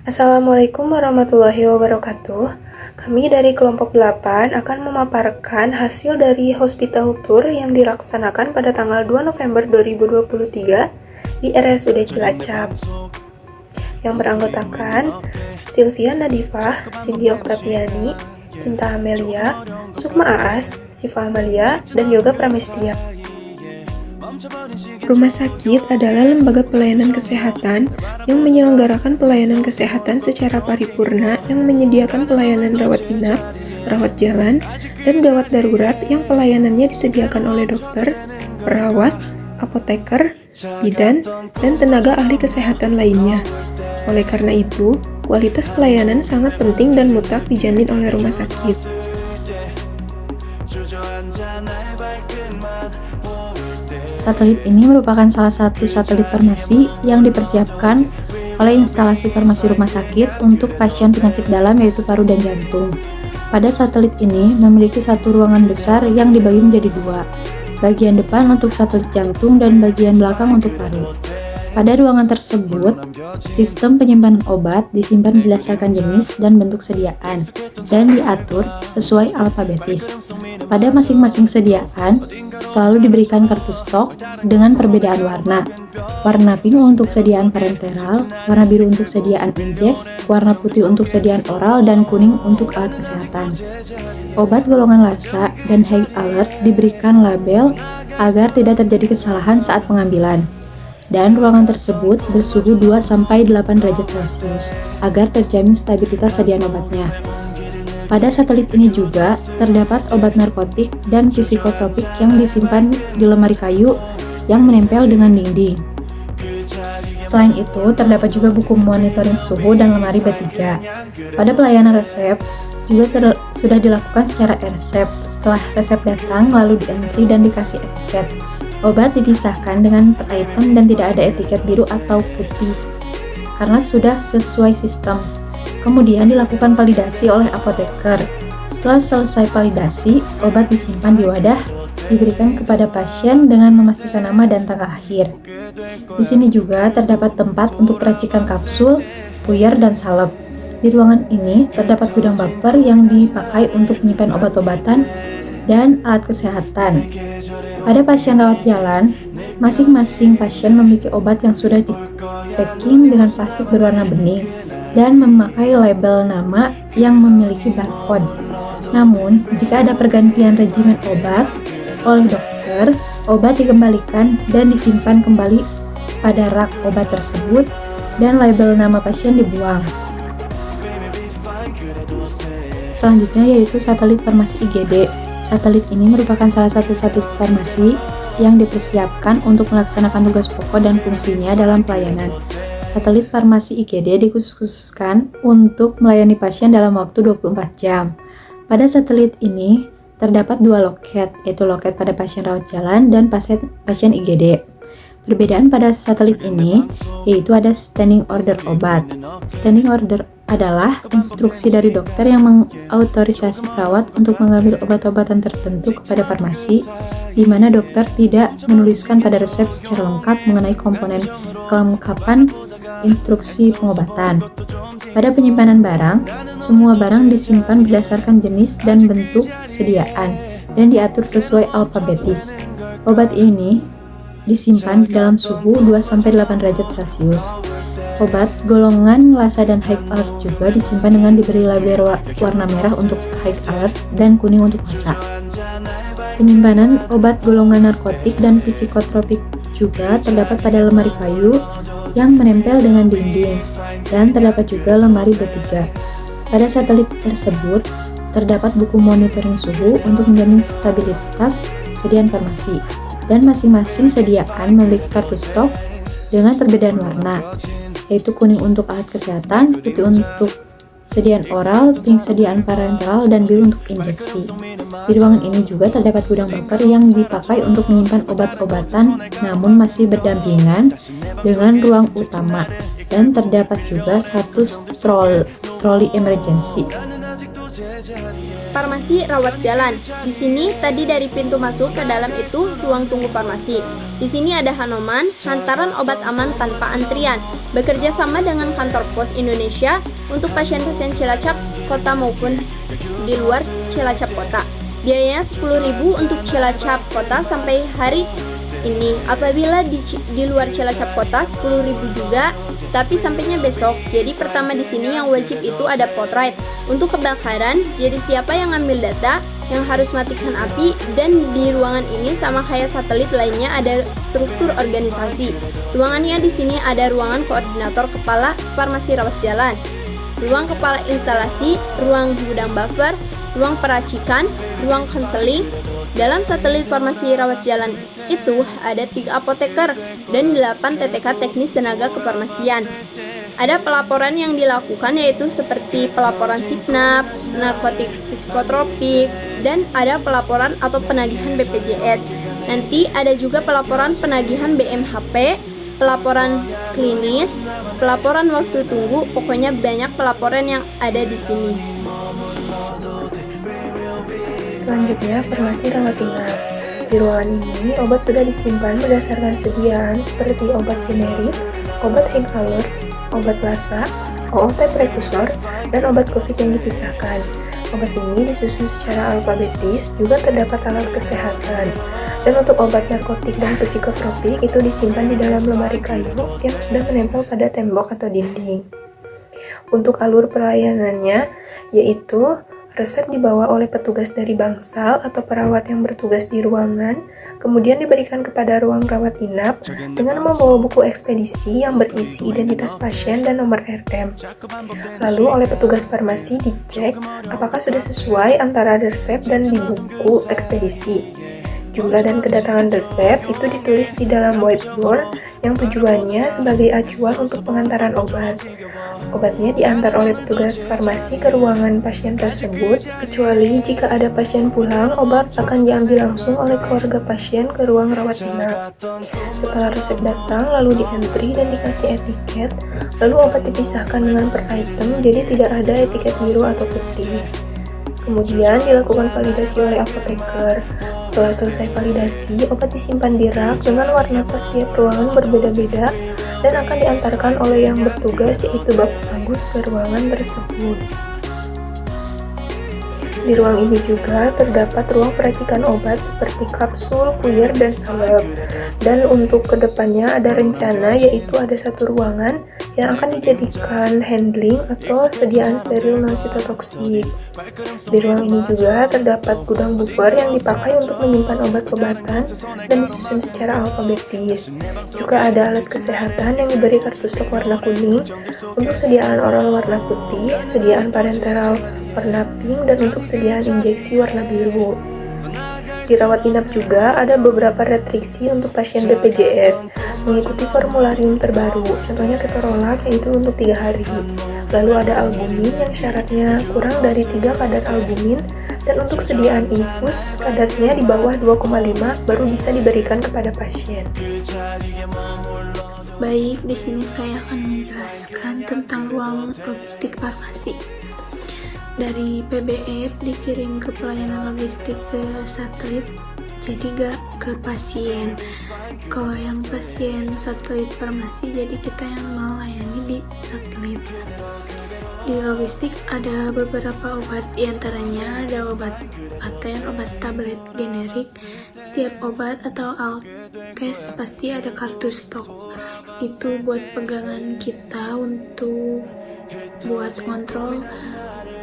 Assalamualaikum warahmatullahi wabarakatuh. Kami dari kelompok 8 akan memaparkan hasil dari hospital tour yang dilaksanakan pada tanggal 2 November 2023 di RSUD Cilacap. Yang beranggotakan Sylvia Nadifah, Cindy Oktaviani, Sinta Amelia, Sukma Aas, Siva Amalia, dan Yoga Pramestia. Rumah sakit adalah lembaga pelayanan kesehatan yang menyelenggarakan pelayanan kesehatan secara paripurna yang menyediakan pelayanan rawat inap, rawat jalan, dan gawat darurat yang pelayanannya disediakan oleh dokter, perawat, apoteker, bidan, dan tenaga ahli kesehatan lainnya. Oleh karena itu, kualitas pelayanan sangat penting dan mutlak dijamin oleh rumah sakit. Satelit ini merupakan salah satu satelit farmasi yang dipersiapkan oleh instalasi farmasi rumah sakit untuk pasien penyakit dalam yaitu paru dan jantung. Pada satelit ini memiliki satu ruangan besar yang dibagi menjadi dua, bagian depan untuk satelit jantung dan bagian belakang untuk paru. Pada ruangan tersebut, sistem penyimpanan obat disimpan berdasarkan jenis dan bentuk sediaan dan diatur sesuai alfabetis. Pada masing-masing sediaan, selalu diberikan kartu stok dengan perbedaan warna. Warna pink untuk sediaan parenteral, warna biru untuk sediaan injek, warna putih untuk sediaan oral, dan kuning untuk alat kesehatan. Obat golongan LASA dan high alert diberikan label agar tidak terjadi kesalahan saat pengambilan. Dan ruangan tersebut bersuhu 2-8 derajat Celcius agar terjamin stabilitas sediaan obatnya. Pada satelit ini juga terdapat obat narkotik dan psikotropik yang disimpan di lemari kayu yang menempel dengan dinding. Selain itu, terdapat juga buku monitoring suhu dan lemari B3. Pada pelayanan resep juga sudah dilakukan secara e-resep. Setelah resep datang, lalu di-entry dan dikasih etiket. Obat dipisahkan dengan per item dan tidak ada etiket biru atau putih karena sudah sesuai sistem. Kemudian dilakukan validasi oleh apoteker. Setelah selesai validasi, obat disimpan di wadah, diberikan kepada pasien dengan memastikan nama dan tanggal akhir. Di sini juga terdapat tempat untuk peracikan kapsul, puyer, dan salep. Di ruangan ini terdapat gudang buffer yang dipakai untuk menyimpan obat-obatan dan alat kesehatan. Pada pasien rawat jalan, masing-masing pasien memiliki obat yang sudah di-packing dengan plastik berwarna bening dan memakai label nama yang memiliki barcode. Namun, jika ada pergantian regimen obat oleh dokter, obat dikembalikan dan disimpan kembali pada rak obat tersebut dan label nama pasien dibuang. Selanjutnya yaitu satelit farmasi IGD. Satelit ini merupakan salah satu satelit farmasi yang dipersiapkan untuk melaksanakan tugas pokok dan fungsinya dalam pelayanan. Satelit farmasi IGD dikhususkan untuk melayani pasien dalam waktu 24 jam. Pada satelit ini terdapat dua loket, yaitu loket pada pasien rawat jalan dan pasien IGD. Perbedaan pada satelit ini yaitu ada standing order obat. Standing order adalah instruksi dari dokter yang mengautorisasi perawat untuk mengambil obat-obatan tertentu kepada farmasi, di mana dokter tidak menuliskan pada resep secara lengkap mengenai komponen kelengkapan instruksi pengobatan. Pada penyimpanan barang, semua barang disimpan berdasarkan jenis dan bentuk sediaan dan diatur sesuai alfabetis. Obat ini disimpan di dalam suhu 2-8 derajat Celcius. Obat golongan LASA dan high alert juga disimpan dengan diberi label warna merah untuk high alert dan kuning untuk LASA. Penyimpanan obat golongan narkotik dan psikotropik juga terdapat pada lemari kayu yang menempel dengan dinding, dan terdapat juga lemari B3. Pada satelit tersebut terdapat buku monitoring suhu untuk menjamin stabilitas sediaan farmasi, dan masing-masing sediaan memiliki kartu stok dengan perbedaan warna, yaitu kuning untuk alat kesehatan, putih untuk sediaan oral, pink sediaan parenteral, dan biru untuk injeksi. Di ruangan ini juga terdapat gudang buffer yang dipakai untuk menyimpan obat-obatan namun masih berdampingan dengan ruang utama, dan terdapat juga satu troli emergency. Farmasi rawat jalan. Di sini tadi dari pintu masuk ke dalam itu ruang tunggu farmasi. Di sini ada Hanoman, hantaran obat aman tanpa antrian. Bekerja sama dengan kantor pos Indonesia untuk pasien-pasien Cilacap kota maupun di luar Cilacap kota. Biayanya 10.000 untuk Cilacap kota sampai hari ini. Apabila di luar Cilacap kota 10.000 juga, tapi sampainya besok. Jadi pertama di sini yang wajib itu ada potret. Untuk kebakaran, jadi siapa yang ngambil data, yang harus matikan api, dan di ruangan ini sama kayak satelit lainnya ada struktur organisasi. Ruangannya di sini ada ruangan koordinator kepala farmasi rawat jalan, ruang kepala instalasi, ruang gudang buffer, ruang peracikan, ruang konseling. Dalam satelit farmasi rawat jalan itu ada 3 apoteker dan 8 TTK teknis tenaga kefarmasian. Ada pelaporan yang dilakukan yaitu seperti pelaporan SIPNAP, narkotik psikotropik, dan ada pelaporan atau penagihan BPJS. Nanti ada juga pelaporan penagihan BMHP, pelaporan klinis, pelaporan waktu tunggu, pokoknya banyak pelaporan yang ada di sini. Selanjutnya, farmasi rawat inap. Di ruangan ini, obat sudah disimpan berdasarkan sediaan seperti obat generik, obat inhaler, obat lasa, OOT prekursor, dan obat COVID yang dipisahkan. Obat ini disusun secara alfabetis, juga terdapat alat kesehatan. Dan untuk obat narkotik dan psikotropik itu disimpan di dalam lemari kayu yang sudah menempel pada tembok atau dinding. Untuk alur pelayanannya, yaitu resep dibawa oleh petugas dari bangsal atau perawat yang bertugas di ruangan, kemudian diberikan kepada ruang rawat inap dengan membawa buku ekspedisi yang berisi identitas pasien dan nomor RM. Lalu oleh petugas farmasi dicek apakah sudah sesuai antara resep dan di buku ekspedisi. Jumlah dan kedatangan resep itu ditulis di dalam whiteboard yang tujuannya sebagai acuan untuk pengantaran obat. Obatnya diantar oleh petugas farmasi ke ruangan pasien tersebut, kecuali jika ada pasien pulang, obat akan diambil langsung oleh keluarga pasien ke ruang rawat inap. Setelah resep datang, lalu di-entry dan dikasih etiket, lalu obat dipisahkan dengan per item, jadi tidak ada etiket biru atau putih. Kemudian dilakukan validasi oleh apoteker. Setelah selesai validasi, obat disimpan di rak dengan warna tas tiap ruangan berbeda-beda dan akan diantarkan oleh yang bertugas yaitu Bapak Agus ke ruangan tersebut. Di ruang ini juga terdapat ruang peracikan obat seperti kapsul, puyer, dan salep. Dan untuk kedepannya ada rencana yaitu ada satu ruangan yang akan dijadikan handling atau sediaan steril non-sitotoksik. Di ruang ini juga terdapat gudang buffer yang dipakai untuk menyimpan obat-obatan dan disusun secara alfabetis. Juga ada alat kesehatan yang diberi kartu stok warna kuning, untuk sediaan oral warna putih, sediaan parenteral warna pink, dan untuk sediaan injeksi warna biru. Di rawat inap juga ada beberapa restriksi untuk pasien BPJS mengikuti formularium terbaru, contohnya ketorolak yaitu untuk 3 hari. Lalu ada albumin yang syaratnya kurang dari 3 kadar albumin, dan untuk sediaan infus kadarnya di bawah 2,5 baru bisa diberikan kepada pasien. Baik, di sini saya akan menjelaskan tentang ruang logistik farmasi. Dari PBF dikirim ke pelayanan logistik ke satelit, jadi gak ke pasien. Kalau yang pasien satelit farmasi, jadi kita yang melayani di satelit. Di logistik ada beberapa obat, diantaranya ada obat paten, obat tablet generik. Setiap obat atau alkes pasti ada kartu stok. Itu buat pegangan kita untuk buat kontrol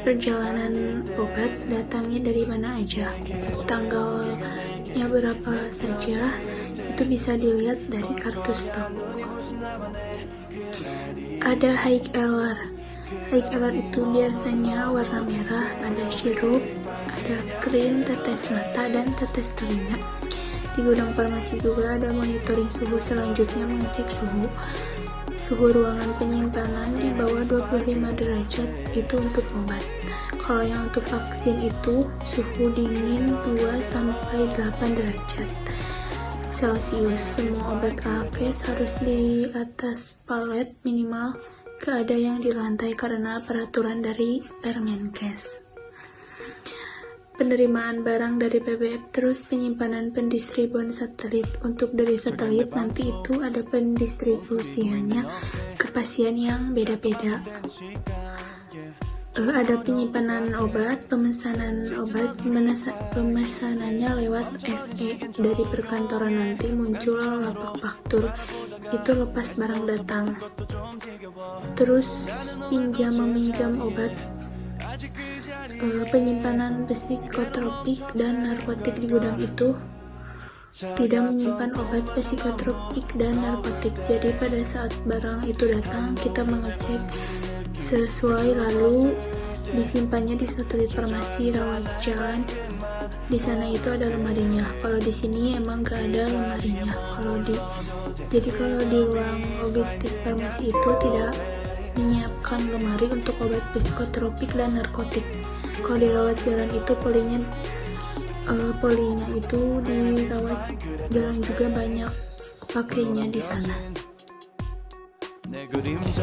perjalanan obat datangnya dari mana aja, tanggalnya berapa saja, itu bisa dilihat dari kartu stok. Ada high alert. High alert itu biasanya warna merah, ada sirup, ada krim, tetes mata, dan tetes telinga. Di gudang farmasi juga ada monitoring suhu, selanjutnya mengecek suhu ruangan penyimpanan di bawah 25 derajat itu untuk obat. Kalau yang untuk vaksin itu suhu dingin 2-8 derajat Celcius. Semua obat alkes harus di atas palet, minimal gak ada yang di lantai karena peraturan dari Permenkes. penerimaan barang dari PBF, terus penyimpanan pendistribusian satelit. Untuk dari satelit nanti itu ada pendistribusiannya ke pasien yang beda-beda. Ada penyimpanan obat, pemesanan obat, pemesanannya lewat SE dari perkantoran, nanti muncul lapak faktur, itu lepas barang datang. Terus pinjam meminjam obat, penyimpanan psikotropik dan narkotik di gudang itu tidak menyimpan obat psikotropik dan narkotik. Jadi pada saat barang itu datang, kita mengecek sesuai, lalu disimpannya di satelit farmasi rawat jalan. Di sana itu ada lemarinya. Kalau di sini emang gak ada lemarinya. Jadi kalau di ruang logistik farmasi itu tidak menyiapkan lemari untuk obat psikotropik dan narkotik. Kalau di rawat jalan itu polinya itu di rawat jalan juga banyak pakainya di sana.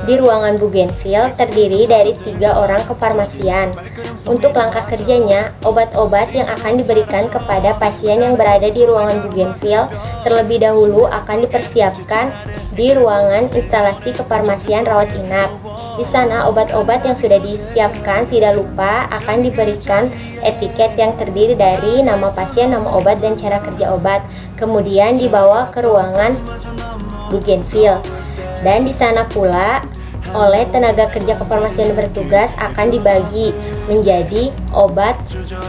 Di ruangan Bougainville terdiri dari 3 orang kefarmasian. Untuk langkah kerjanya, obat-obat yang akan diberikan kepada pasien yang berada di ruangan Bougainville terlebih dahulu akan dipersiapkan di ruangan instalasi kefarmasian rawat inap. Di sana, obat-obat yang sudah disiapkan tidak lupa akan diberikan etiket yang terdiri dari nama pasien, nama obat, dan cara kerja obat. Kemudian dibawa ke ruangan Bougainville. Dan di sana pula oleh tenaga kerja kefarmasian bertugas akan dibagi menjadi obat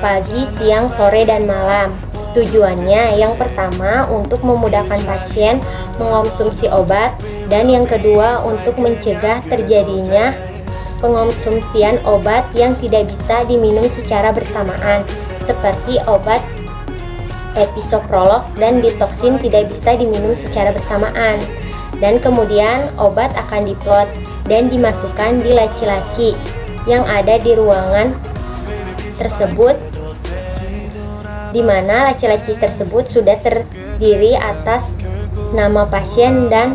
pagi, siang, sore, dan malam. Tujuannya yang pertama untuk memudahkan pasien mengonsumsi obat, dan yang kedua untuk mencegah terjadinya pengonsumsian obat yang tidak bisa diminum secara bersamaan, seperti obat episoprolol dan ditoksin tidak bisa diminum secara bersamaan. Dan kemudian obat akan diplot dan dimasukkan di laci-laci yang ada di ruangan tersebut, di mana laci-laci tersebut sudah terdiri atas nama pasien dan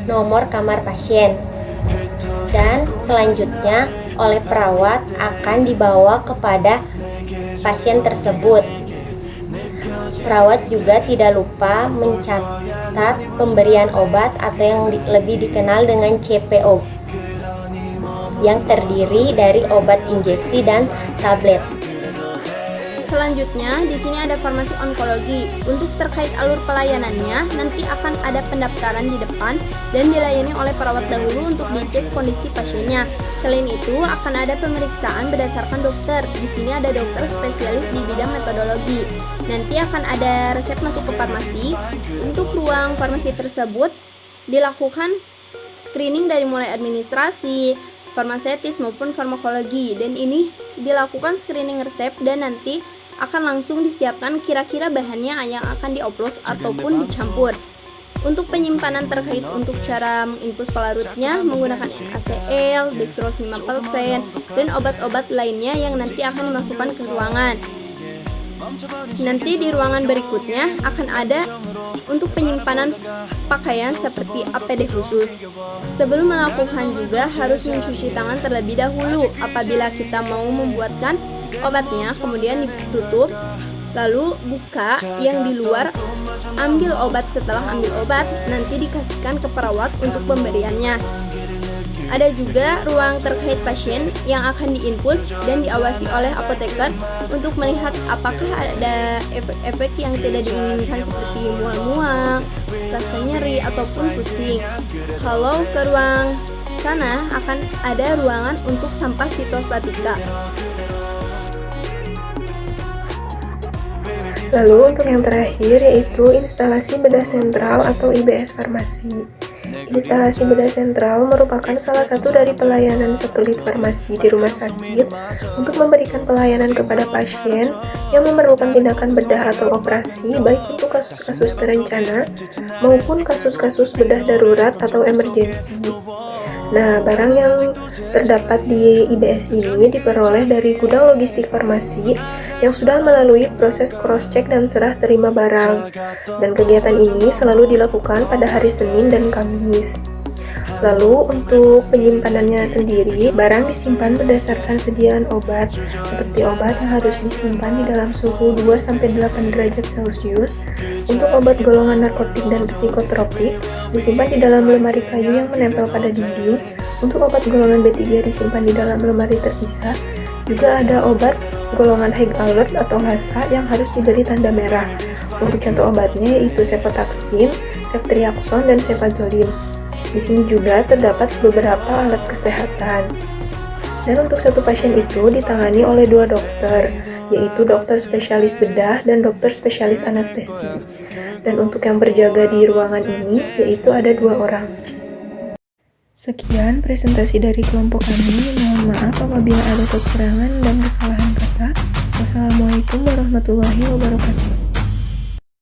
nomor kamar pasien. Dan selanjutnya oleh perawat akan dibawa kepada pasien tersebut. Perawat juga tidak lupa mencatat pemberian obat atau yang lebih dikenal dengan CPO, yang terdiri dari obat injeksi dan tablet. Selanjutnya, di sini ada farmasi onkologi. Untuk terkait alur pelayanannya, nanti akan ada pendaftaran di depan dan dilayani oleh perawat dahulu untuk dicek kondisi pasiennya. Selain itu, akan ada pemeriksaan berdasarkan dokter. Di sini ada dokter spesialis di bidang metodologi. Nanti akan ada resep masuk ke farmasi. Untuk ruang farmasi tersebut dilakukan screening dari mulai administrasi, farmasetis maupun farmakologi, dan ini dilakukan screening resep dan nanti akan langsung disiapkan kira-kira bahannya yang akan dioplos ataupun dicampur. Untuk penyimpanan terkait untuk cara menginfus pelarutnya menggunakan NaCl, dextrose 5%, dan obat-obat lainnya yang nanti akan dimasukkan ke ruangan. Nanti di ruangan berikutnya akan ada untuk penyimpanan pakaian seperti APD khusus. Sebelum melakukan juga harus mencuci tangan terlebih dahulu apabila kita mau membuatkan obatnya, kemudian ditutup, lalu buka yang di luar, ambil obat. Setelah ambil obat, nanti dikasihkan ke perawat untuk pemberiannya. Ada juga ruang terkait pasien yang akan diinfus dan diawasi oleh apoteker untuk melihat apakah ada efek-efek yang tidak diinginkan seperti mual-mual, rasa nyeri, ataupun pusing. Kalau ke ruang sana akan ada ruangan untuk sampah sitostatika. Lalu untuk yang terakhir yaitu instalasi bedah sentral atau IBS farmasi. Instalasi bedah sentral merupakan salah satu dari pelayanan satelit farmasi di rumah sakit untuk memberikan pelayanan kepada pasien yang memerlukan tindakan bedah atau operasi, baik itu kasus-kasus terencana maupun kasus-kasus bedah darurat atau emergensi. Nah, barang yang terdapat di IBS ini diperoleh dari gudang logistik farmasi yang sudah melalui proses cross-check dan serah terima barang. Dan kegiatan ini selalu dilakukan pada hari Senin dan Kamis. Lalu untuk penyimpanannya sendiri, barang disimpan berdasarkan sediaan obat, seperti obat yang harus disimpan di dalam suhu 2-8 derajat Celcius. Untuk obat golongan narkotik dan psikotropik, disimpan di dalam lemari kayu yang menempel pada dinding. Untuk obat golongan B3 disimpan di dalam lemari terpisah. Juga ada obat golongan high alert atau HASA yang harus diberi tanda merah. Untuk contoh obatnya yaitu cefotaxime, ceftriaxone, dan cefazolin. Di sini juga terdapat beberapa alat kesehatan. Dan untuk satu pasien itu ditangani oleh 2 dokter, yaitu dokter spesialis bedah dan dokter spesialis anestesi. Dan untuk yang berjaga di ruangan ini, yaitu ada 2 orang. Sekian presentasi dari kelompok kami. Mohon maaf apabila ada kekurangan dan kesalahan kata. Wassalamualaikum warahmatullahi wabarakatuh.